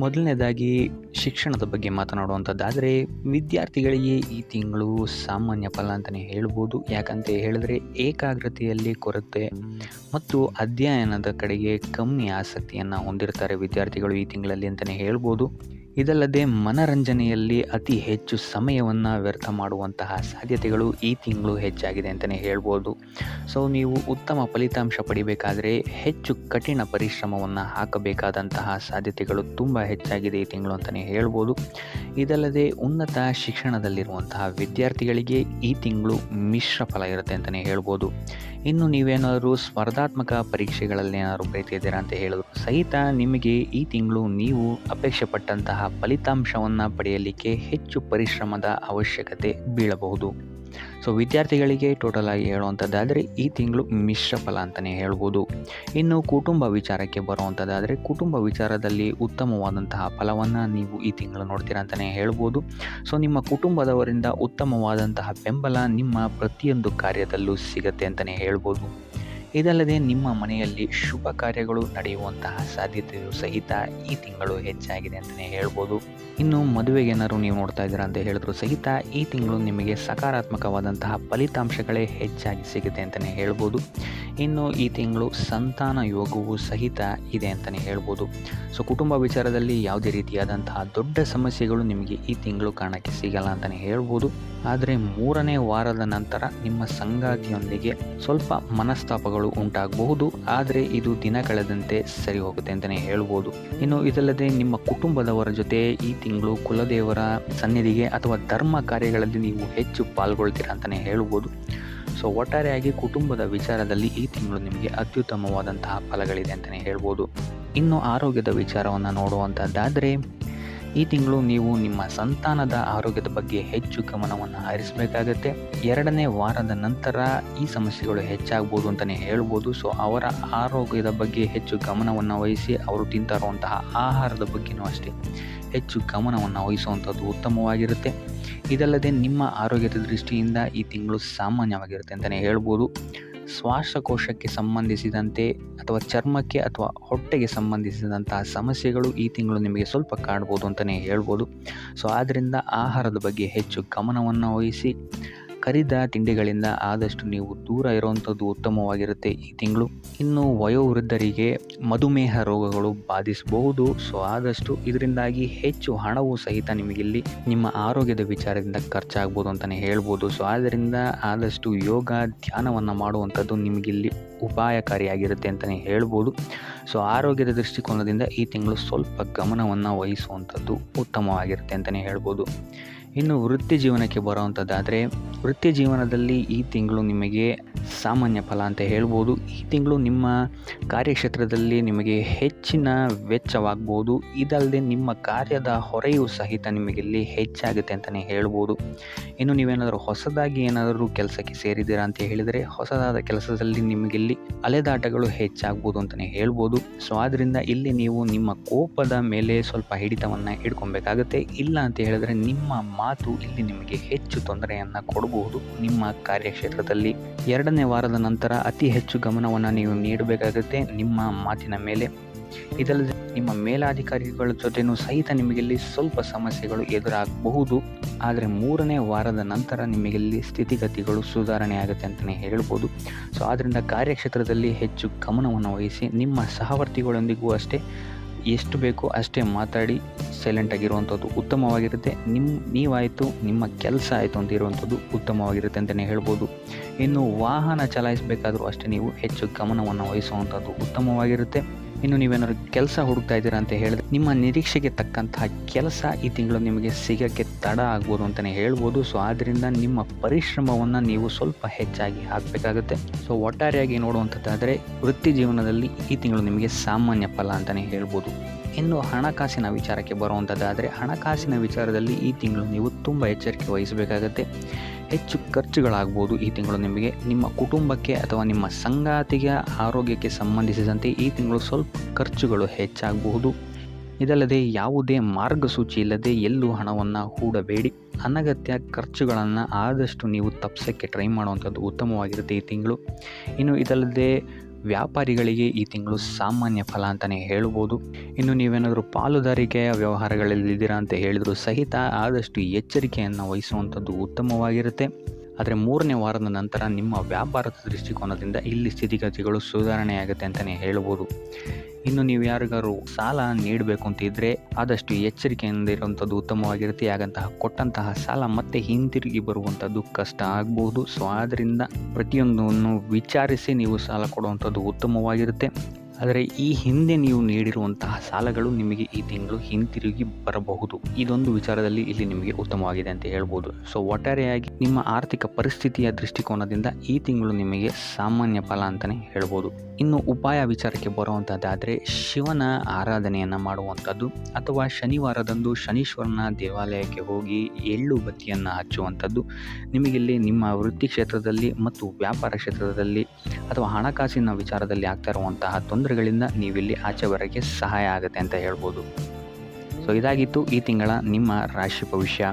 ಮೊದಲನೇದಾಗಿ ಶಿಕ್ಷಣದ ಬಗ್ಗೆ ಮಾತನಾಡುವಂಥದ್ದಾದರೆ ವಿದ್ಯಾರ್ಥಿಗಳಿಗೆ ಈ ತಿಂಗಳು ಸಾಮಾನ್ಯ ಫಲ ಅಂತಲೇ ಹೇಳ್ಬೋದು. ಯಾಕಂತ ಹೇಳಿದ್ರೆ ಏಕಾಗ್ರತೆಯಲ್ಲಿ ಕೊರತೆ ಮತ್ತು ಅಧ್ಯಯನದ ಕಡೆಗೆ ಕಮ್ಮಿ ಆಸಕ್ತಿಯನ್ನು ಹೊಂದಿರ್ತಾರೆ ವಿದ್ಯಾರ್ಥಿಗಳು ಈ ತಿಂಗಳಲ್ಲಿ ಅಂತಲೇ ಹೇಳ್ಬೋದು. ಇದಲ್ಲದೆ ಮನರಂಜನೆಯಲ್ಲಿ ಅತಿ ಹೆಚ್ಚು ಸಮಯವನ್ನು ವ್ಯರ್ಥ ಮಾಡುವಂತಹ ಸಾಧ್ಯತೆಗಳು ಈ ತಿಂಗಳು ಹೆಚ್ಚಾಗಿದೆ ಅಂತಲೇ ಹೇಳ್ಬೋದು. ಸೊ ನೀವು ಉತ್ತಮ ಫಲಿತಾಂಶ ಪಡಿಬೇಕಾದರೆ ಹೆಚ್ಚು ಕಠಿಣ ಪರಿಶ್ರಮವನ್ನು ಹಾಕಬೇಕಾದಂತಹ ಸಾಧ್ಯತೆಗಳು ತುಂಬ ಹೆಚ್ಚಾಗಿದೆ ಈ ತಿಂಗಳು ಅಂತಲೇ ಹೇಳ್ಬೋದು. ಇದಲ್ಲದೆ ಉನ್ನತ ಶಿಕ್ಷಣದಲ್ಲಿರುವಂತಹ ವಿದ್ಯಾರ್ಥಿಗಳಿಗೆ ಈ ತಿಂಗಳು ಮಿಶ್ರ ಫಲ ಇರುತ್ತೆ ಅಂತಲೇ ಹೇಳ್ಬೋದು. ಇನ್ನು ನೀವೇನಾದರೂ ಸ್ಪರ್ಧಾತ್ಮಕ ಪರೀಕ್ಷೆಗಳಲ್ಲಿ ಏನಾದರೂ ಬರೀತಿದ್ದೀರಾ ಅಂತ ಹೇಳಿದ್ರು ಸಹಿತ ನಿಮಗೆ ಈ ತಿಂಗಳು ನೀವು ಅಪೇಕ್ಷೆ ಪಟ್ಟಂತಹ ಫಲಿತಾಂಶವನ್ನು ಪಡೆಯಲಿಕ್ಕೆ ಹೆಚ್ಚು ಪರಿಶ್ರಮದ ಅವಶ್ಯಕತೆ ಬೀಳಬಹುದು. ಸೊ ವಿದ್ಯಾರ್ಥಿಗಳಿಗೆ ಟೋಟಲ್ ಆಗಿ ಹೇಳುವಂಥದ್ದಾದರೆ ಈ ತಿಂಗಳು ಮಿಶ್ರ ಫಲ ಅಂತಲೇ ಹೇಳ್ಬೋದು. ಇನ್ನು ಕುಟುಂಬ ವಿಚಾರಕ್ಕೆ ಬರುವಂಥದ್ದಾದರೆ ಕುಟುಂಬ ವಿಚಾರದಲ್ಲಿ ಉತ್ತಮವಾದಂತಹ ಫಲವನ್ನು ನೀವು ಈ ತಿಂಗಳು ನೋಡ್ತೀರಾ ಅಂತಲೇ ಹೇಳ್ಬೋದು. ಸೊ ನಿಮ್ಮ ಕುಟುಂಬದವರಿಂದ ಉತ್ತಮವಾದಂತಹ ಬೆಂಬಲ ನಿಮ್ಮ ಪ್ರತಿಯೊಂದು ಕಾರ್ಯದಲ್ಲೂ ಸಿಗತ್ತೆ ಅಂತಲೇ ಹೇಳ್ಬೋದು. ಇದಲ್ಲದೆ ನಿಮ್ಮ ಮನೆಯಲ್ಲಿ ಶುಭ ಕಾರ್ಯಗಳು ನಡೆಯುವಂತಹ ಸಾಧ್ಯತೆಯು ಸಹಿತ ಈ ತಿಂಗಳು ಹೆಚ್ಚಾಗಿದೆ ಅಂತಲೇ ಹೇಳ್ಬೋದು. ಇನ್ನು ಮದುವೆಗೆ ಏನಾದ್ರು ನೀವು ನೋಡ್ತಾ ಇದ್ದೀರಾ ಅಂತ ಹೇಳಿದ್ರು ಸಹಿತ ಈ ತಿಂಗಳು ನಿಮಗೆ ಸಕಾರಾತ್ಮಕವಾದಂತಹ ಫಲಿತಾಂಶಗಳೇ ಹೆಚ್ಚಾಗಿ ಸಿಗುತ್ತೆ ಅಂತಲೇ ಹೇಳ್ಬೋದು. ಇನ್ನು ಈ ತಿಂಗಳು ಸಂತಾನ ಯೋಗವು ಸಹಿತ ಇದೆ ಅಂತಲೇ ಹೇಳ್ಬೋದು. ಸೊ ಕುಟುಂಬ ವಿಚಾರದಲ್ಲಿ ಯಾವುದೇ ರೀತಿಯಾದಂತಹ ದೊಡ್ಡ ಸಮಸ್ಯೆಗಳು ನಿಮಗೆ ಈ ತಿಂಗಳು ಕಾಣಕ್ಕೆ ಸಿಗಲ್ಲ ಅಂತಲೇ ಹೇಳ್ಬೋದು. ಆದರೆ 3ನೇ ವಾರದ ನಂತರ ನಿಮ್ಮ ಸಂಗಾತಿಯೊಂದಿಗೆ ಸ್ವಲ್ಪ ಮನಸ್ತಾಪಗಳು ಉಂಟಾಗಬಹುದು. ಆದರೆ ಇದು ದಿನ ಕಳೆದಂತೆ ಸರಿ ಹೋಗುತ್ತೆ ಅಂತಲೇ ಹೇಳ್ಬೋದು. ಇನ್ನು ಇದಲ್ಲದೆ ನಿಮ್ಮ ಕುಟುಂಬದವರ ಜೊತೆ ಈ ತಿಂಗಳು ಕುಲದೇವರ ಸನ್ನಿಧಿಗೆ ಅಥವಾ ಧರ್ಮ ಕಾರ್ಯಗಳಲ್ಲಿ ನೀವು ಹೆಚ್ಚು ಪಾಲ್ಗೊಳ್ತೀರಾ ಅಂತಲೇ ಹೇಳ್ಬೋದು. ಸೊ ಒಟ್ಟಾರೆಯಾಗಿ ಕುಟುಂಬದ ವಿಚಾರದಲ್ಲಿ ಈ ತಿಂಗಳು ನಿಮಗೆ ಅತ್ಯುತ್ತಮವಾದಂತಹ ಫಲಗಳಿದೆ ಅಂತಲೇ ಹೇಳ್ಬೋದು. ಇನ್ನು ಆರೋಗ್ಯದ ವಿಚಾರವನ್ನು ನೋಡುವಂಥದ್ದಾದರೆ ಈ ತಿಂಗಳು ನೀವು ನಿಮ್ಮ ಸಂತಾನದ ಆರೋಗ್ಯದ ಬಗ್ಗೆ ಹೆಚ್ಚು ಗಮನವನ್ನು ಹರಿಸಬೇಕಾಗತ್ತೆ. 2ನೇ ವಾರದ ನಂತರ ಈ ಸಮಸ್ಯೆಗಳು ಹೆಚ್ಚಾಗ್ಬೋದು ಅಂತಲೇ ಹೇಳ್ಬೋದು. ಸೊ ಅವರ ಆರೋಗ್ಯದ ಬಗ್ಗೆ ಹೆಚ್ಚು ಗಮನವನ್ನು ವಹಿಸಿ ಅವರು ತಿಂತಾ ಇರುವಂತಹ ಆಹಾರದ ಬಗ್ಗೆಯೂ ಅಷ್ಟೇ ಹೆಚ್ಚು ಗಮನವನ್ನು ವಹಿಸುವಂಥದ್ದು ಉತ್ತಮವಾಗಿರುತ್ತೆ. ಇದಲ್ಲದೆ ನಿಮ್ಮ ಆರೋಗ್ಯದ ದೃಷ್ಟಿಯಿಂದ ಈ ತಿಂಗಳು ಸಾಮಾನ್ಯವಾಗಿರುತ್ತೆ ಅಂತಲೇ ಹೇಳ್ಬೋದು. ಶ್ವಾಸಕೋಶಕ್ಕೆ ಸಂಬಂಧಿಸಿದಂತೆ ಅಥವಾ ಚರ್ಮಕ್ಕೆ ಅಥವಾ ಹೊಟ್ಟೆಗೆ ಸಂಬಂಧಿಸಿದಂತಹ ಸಮಸ್ಯೆಗಳು ಈ ತಿಂಗಳು ನಿಮಗೆ ಸ್ವಲ್ಪ ಕಾಡ್ಬೋದು ಅಂತಲೇ ಹೇಳ್ಬೋದು. ಸೊ ಆದ್ದರಿಂದ ಆಹಾರದ ಬಗ್ಗೆ ಹೆಚ್ಚು ಗಮನವನ್ನು ವಹಿಸಿ ಕರಿದ ತಿಂಡಿಗಳಿಂದ ಆದಷ್ಟು ನೀವು ದೂರ ಇರುವಂಥದ್ದು ಉತ್ತಮವಾಗಿರುತ್ತೆ ಈ ತಿಂಗಳು. ಇನ್ನು ವಯೋವೃದ್ಧರಿಗೆ ಮಧುಮೇಹ ರೋಗಗಳು ಬಾಧಿಸಬಹುದು. ಸೊ ಆದಷ್ಟು ಇದರಿಂದಾಗಿ ಹೆಚ್ಚು ಹಣವು ಸಹಿತ ನಿಮಗಿಲ್ಲಿ ನಿಮ್ಮ ಆರೋಗ್ಯದ ವಿಚಾರದಿಂದ ಖರ್ಚಾಗ್ಬೋದು ಅಂತಲೇ ಹೇಳ್ಬೋದು. ಸೊ ಆದ್ದರಿಂದ ಆದಷ್ಟು ಯೋಗ ಧ್ಯಾನವನ್ನು ಮಾಡುವಂಥದ್ದು ನಿಮಗಿಲ್ಲಿ ಉಪಾಯಕಾರಿಯಾಗಿರುತ್ತೆ ಅಂತಲೇ ಹೇಳ್ಬೋದು. ಸೊ ಆರೋಗ್ಯದ ದೃಷ್ಟಿಕೋನದಿಂದ ಈ ತಿಂಗಳು ಸ್ವಲ್ಪ ಗಮನವನ್ನು ವಹಿಸುವಂಥದ್ದು ಉತ್ತಮವಾಗಿರುತ್ತೆ ಅಂತಲೇ ಹೇಳ್ಬೋದು. ಇನ್ನು ವೃತ್ತಿ ಜೀವನಕ್ಕೆ ಬರುವಂಥದ್ದಾದರೆ ವೃತ್ತಿ ಜೀವನದಲ್ಲಿ ಈ ತಿಂಗಳು ನಿಮಗೆ ಸಾಮಾನ್ಯ ಫಲ ಅಂತ ಹೇಳ್ಬೋದು. ಈ ತಿಂಗಳು ನಿಮ್ಮ ಕಾರ್ಯಕ್ಷೇತ್ರದಲ್ಲಿ ನಿಮಗೆ ಹೆಚ್ಚಿನ ವೆಚ್ಚವಾಗ್ಬೋದು. ಇದಲ್ಲದೆ ನಿಮ್ಮ ಕಾರ್ಯದ ಹೊರೆಯೂ ಸಹಿತ ನಿಮಗಿಲ್ಲಿ ಹೆಚ್ಚಾಗುತ್ತೆ ಅಂತಲೇ ಹೇಳ್ಬೋದು. ಇನ್ನು ನೀವೇನಾದರೂ ಹೊಸದಾಗಿ ಏನಾದರೂ ಕೆಲಸಕ್ಕೆ ಸೇರಿದ್ದೀರಾ ಅಂತ ಹೇಳಿದರೆ ಹೊಸದಾದ ಕೆಲಸದಲ್ಲಿ ನಿಮಗಿಲ್ಲಿ ಅಲೆದಾಟಗಳು ಹೆಚ್ಚಾಗ್ಬೋದು ಅಂತಲೇ ಹೇಳ್ಬೋದು. ಸೊ ಆದ್ದರಿಂದ ಇಲ್ಲಿ ನೀವು ನಿಮ್ಮ ಕೋಪದ ಮೇಲೆ ಸ್ವಲ್ಪ ಹಿಡಿತವನ್ನು ಹಿಡ್ಕೊಬೇಕಾಗುತ್ತೆ. ಇಲ್ಲ ಅಂತ ಹೇಳಿದ್ರೆ ನಿಮ್ಮ ಮಾತು ಇಲ್ಲಿ ನಿಮಗೆ ಹೆಚ್ಚು ತೊಂದರೆಯನ್ನು ಕೊಡಬಹುದು ನಿಮ್ಮ ಕಾರ್ಯಕ್ಷೇತ್ರದಲ್ಲಿ. 2ನೇ ವಾರದ ನಂತರ ಅತಿ ಹೆಚ್ಚು ಗಮನವನ್ನು ನೀವು ನೀಡಬೇಕಾಗುತ್ತೆ ನಿಮ್ಮ ಮಾತಿನ ಮೇಲೆ. ಇದಲ್ಲದೆ ನಿಮ್ಮ ಮೇಲಾಧಿಕಾರಿಗಳ ಜೊತೆನೂ ಸಹಿತ ನಿಮಗಿಲ್ಲಿ ಸ್ವಲ್ಪ ಸಮಸ್ಯೆಗಳು ಎದುರಾಗಬಹುದು. ಆದರೆ 3ನೇ ವಾರದ ನಂತರ ನಿಮಗಿಲ್ಲಿ ಸ್ಥಿತಿಗತಿಗಳು ಸುಧಾರಣೆ ಆಗುತ್ತೆ ಅಂತಲೇ ಹೇಳ್ಬೋದು. ಸೊ ಆದ್ದರಿಂದ ಕಾರ್ಯಕ್ಷೇತ್ರದಲ್ಲಿ ಹೆಚ್ಚು ಗಮನವನ್ನು ವಹಿಸಿ ನಿಮ್ಮ ಸಹವರ್ತಿಗಳೊಂದಿಗೂ ಅಷ್ಟೇ ಎಷ್ಟು ಬೇಕೋ ಅಷ್ಟೇ ಮಾತಾಡಿ ಸೈಲೆಂಟಾಗಿರುವಂಥದ್ದು ಉತ್ತಮವಾಗಿರುತ್ತೆ. ನೀವಾಯಿತು ನಿಮ್ಮ ಕೆಲಸ ಆಯಿತು ಅಂತ ಇರುವಂಥದ್ದು ಉತ್ತಮವಾಗಿರುತ್ತೆ ಅಂತಲೇ ಹೇಳ್ಬೋದು. ಇನ್ನು ವಾಹನ ಚಲಾಯಿಸಬೇಕಾದ್ರೂ ಅಷ್ಟೇ ನೀವು ಹೆಚ್ಚು ಗಮನವನ್ನು ವಹಿಸುವಂಥದ್ದು ಉತ್ತಮವಾಗಿರುತ್ತೆ. ಇನ್ನು ನೀವೇನಾದ್ರು ಕೆಲಸ ಹುಡುಕ್ತಾ ಇದ್ದೀರಾ ಅಂತ ಹೇಳಿದ್ರೆ ನಿಮ್ಮ ನಿರೀಕ್ಷೆಗೆ ತಕ್ಕಂತಹ ಕೆಲಸ ಈ ತಿಂಗಳು ನಿಮಗೆ ಸಿಗೋಕ್ಕೆ ತಡ ಆಗ್ಬೋದು ಅಂತಲೇ ಹೇಳ್ಬೋದು. ಸೊ ಆದ್ದರಿಂದ ನಿಮ್ಮ ಪರಿಶ್ರಮವನ್ನು ನೀವು ಸ್ವಲ್ಪ ಹೆಚ್ಚಾಗಿ ಹಾಕಬೇಕಾಗುತ್ತೆ. ಸೊ ಒಟ್ಟಾರೆಯಾಗಿ ನೋಡುವಂಥದ್ದಾದರೆ ವೃತ್ತಿ ಜೀವನದಲ್ಲಿ ಈ ತಿಂಗಳು ನಿಮಗೆ ಸಾಮಾನ್ಯ ಫಲ ಅಂತಲೇ ಹೇಳ್ಬೋದು. ಇನ್ನು ಹಣಕಾಸಿನ ವಿಚಾರಕ್ಕೆ ಬರುವಂಥದ್ದಾದರೆ ಹಣಕಾಸಿನ ವಿಚಾರದಲ್ಲಿ ಈ ತಿಂಗಳು ನೀವು ತುಂಬ ಎಚ್ಚರಿಕೆ ವಹಿಸಬೇಕಾಗತ್ತೆ. ಹೆಚ್ಚು ಖರ್ಚುಗಳಾಗ್ಬೋದು ಈ ತಿಂಗಳು ನಿಮಗೆ. ನಿಮ್ಮ ಕುಟುಂಬಕ್ಕೆ ಅಥವಾ ನಿಮ್ಮ ಸಂಗಾತಿಗೆ ಆರೋಗ್ಯಕ್ಕೆ ಸಂಬಂಧಿಸಿದಂತೆ ಈ ತಿಂಗಳು ಸ್ವಲ್ಪ ಖರ್ಚುಗಳು ಹೆಚ್ಚಾಗಬಹುದು. ಇದಲ್ಲದೆ ಯಾವುದೇ ಮಾರ್ಗಸೂಚಿ ಇಲ್ಲದೆ ಎಲ್ಲೂ ಹಣವನ್ನು ಹೂಡಬೇಡಿ. ಅನಗತ್ಯ ಖರ್ಚುಗಳನ್ನು ಆದಷ್ಟು ನೀವು ತಪ್ಪಿಸೋಕ್ಕೆ ಟ್ರೈ ಮಾಡುವಂಥದ್ದು ಉತ್ತಮವಾಗಿರುತ್ತೆ ಈ ತಿಂಗಳು. ಇನ್ನು ಇದಲ್ಲದೆ ವ್ಯಾಪಾರಿಗಳಿಗೆ ಈ ತಿಂಗಳು ಸಾಮಾನ್ಯ ಫಲ ಅಂತಲೇ ಹೇಳ್ಬೋದು. ಇನ್ನು ನೀವೇನಾದರೂ ಪಾಲುದಾರಿಕೆಯ ವ್ಯವಹಾರಗಳಲ್ಲಿದ್ದೀರಾ ಅಂತ ಹೇಳಿದರೂ ಸಹಿತ ಆದಷ್ಟು ಎಚ್ಚರಿಕೆಯನ್ನು ವಹಿಸುವಂಥದ್ದು ಉತ್ತಮವಾಗಿರುತ್ತೆ. ಆದರೆ 3ನೇ ವಾರದ ನಂತರ ನಿಮ್ಮ ವ್ಯಾಪಾರದ ದೃಷ್ಟಿಕೋನದಿಂದ ಇಲ್ಲಿ ಸ್ಥಿತಿಗತಿಗಳು ಸುಧಾರಣೆಯಾಗುತ್ತೆ ಅಂತಲೇ ಹೇಳ್ಬೋದು. ಇನ್ನು ನೀವು ಯಾರಿಗಾರು ಸಾಲ ನೀಡಬೇಕು ಅಂತಿದ್ದರೆ ಆದಷ್ಟು ಎಚ್ಚರಿಕೆಯಿಂದ ಇರುವಂಥದ್ದು ಉತ್ತಮವಾಗಿರುತ್ತೆ. ಹಾಗಂತಹ ಕೊಟ್ಟಂತಹ ಸಾಲ ಮತ್ತೆ ಹಿಂತಿರುಗಿ ಬರುವಂಥದ್ದು ಕಷ್ಟ ಆಗ್ಬೋದು. ಸೊ ಆದ್ದರಿಂದ ಪ್ರತಿಯೊಂದನ್ನು ವಿಚಾರಿಸಿ ನೀವು ಸಾಲ ಕೊಡುವಂಥದ್ದು ಉತ್ತಮವಾಗಿರುತ್ತೆ. ಆದರೆ ಈ ಹಿಂದೆ ನೀವು ನೀಡಿರುವಂತಹ ಸಾಲಗಳು ನಿಮಗೆ ಈ ತಿಂಗಳು ಹಿಂತಿರುಗಿ ಬರಬಹುದು. ಇದೊಂದು ವಿಚಾರದಲ್ಲಿ ಇಲ್ಲಿ ನಿಮಗೆ ಉತ್ತಮವಾಗಿದೆ ಅಂತ ಹೇಳ್ಬೋದು. ಸೊ ಒಟ್ಟಾರೆಯಾಗಿ ನಿಮ್ಮ ಆರ್ಥಿಕ ಪರಿಸ್ಥಿತಿಯ ದೃಷ್ಟಿಕೋನದಿಂದ ಈ ತಿಂಗಳು ನಿಮಗೆ ಸಾಮಾನ್ಯ ಫಲ ಅಂತಲೇ ಹೇಳ್ಬೋದು. ಇನ್ನು ಉಪಾಯ ವಿಚಾರಕ್ಕೆ ಬರುವಂಥದ್ದಾದರೆ ಶಿವನ ಆರಾಧನೆಯನ್ನು ಮಾಡುವಂಥದ್ದು ಅಥವಾ ಶನಿವಾರದಂದು ಶನೀಶ್ವರನ ದೇವಾಲಯಕ್ಕೆ ಹೋಗಿ ಎಳ್ಳು ಬತ್ತಿಯನ್ನು ಹಚ್ಚುವಂಥದ್ದು ನಿಮಗಿಲ್ಲಿ ನಿಮ್ಮ ವೃತ್ತಿ ಕ್ಷೇತ್ರದಲ್ಲಿ ಮತ್ತು ವ್ಯಾಪಾರ ಕ್ಷೇತ್ರದಲ್ಲಿ ಅಥವಾ ಹಣಕಾಸಿನ ವಿಚಾರದಲ್ಲಿ ಆಗ್ತಾ ಇರುವಂತಹ ತೊಂದರೆಗಳಿಂದ ನೀವಿಲ್ಲಿ ಆಚೆ ಬರೋಕ್ಕೆ ಸಹಾಯ ಆಗುತ್ತೆ ಅಂತ ಹೇಳ್ಬೋದು. ಸೊ ಇದಾಗಿತ್ತು ಈ ತಿಂಗಳ ನಿಮ್ಮ ರಾಶಿ ಭವಿಷ್ಯ.